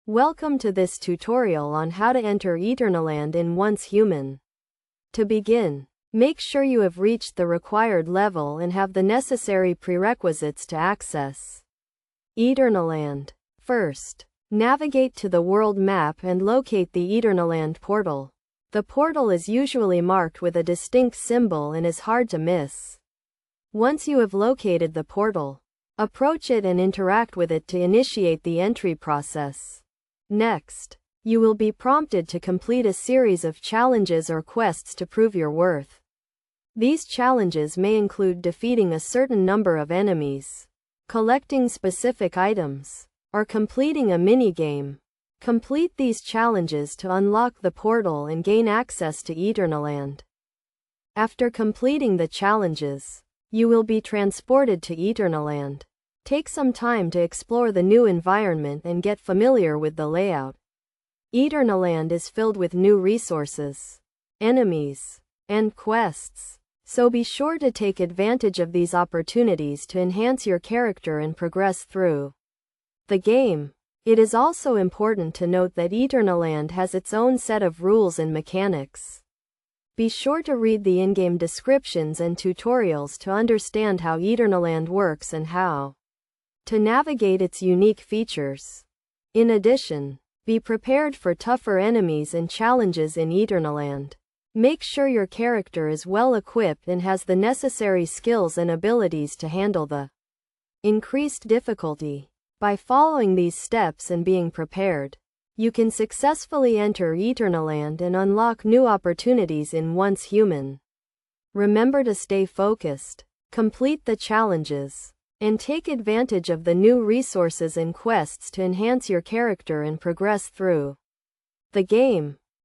Welcome to this tutorial on how to enter Eternaland in Once Human. To begin, make sure you have reached the required level and have the necessary prerequisites to access Eternaland. First, navigate to the world map and locate the Eternaland portal. The portal is usually marked with a distinct symbol and is hard to miss. Once you have located the portal, approach it and interact with it to initiate the entry process. Next, you will be prompted to complete a series of challenges or quests to prove your worth. These challenges may include defeating a certain number of enemies, collecting specific items, or completing a minigame. Complete these challenges to unlock the portal and gain access to Eternaland. After completing the challenges, you will be transported to Eternaland. Take some time to explore the new environment and get familiar with the layout. Eternaland is filled with new resources, enemies, and quests, so be sure to take advantage of these opportunities to enhance your character and progress through the game. It is also important to note that Eternaland has its own set of rules and mechanics. Be sure to read the in-game descriptions and tutorials to understand how Eternaland works and how to navigate its unique features. In addition, be prepared for tougher enemies and challenges in Eternaland. Make sure your character is well equipped and has the necessary skills and abilities to handle the increased difficulty. By following these steps and being prepared, you can successfully enter Eternaland and unlock new opportunities in Once Human. Remember to stay focused, complete the challenges, and take advantage of the new resources and quests to enhance your character and progress through the game.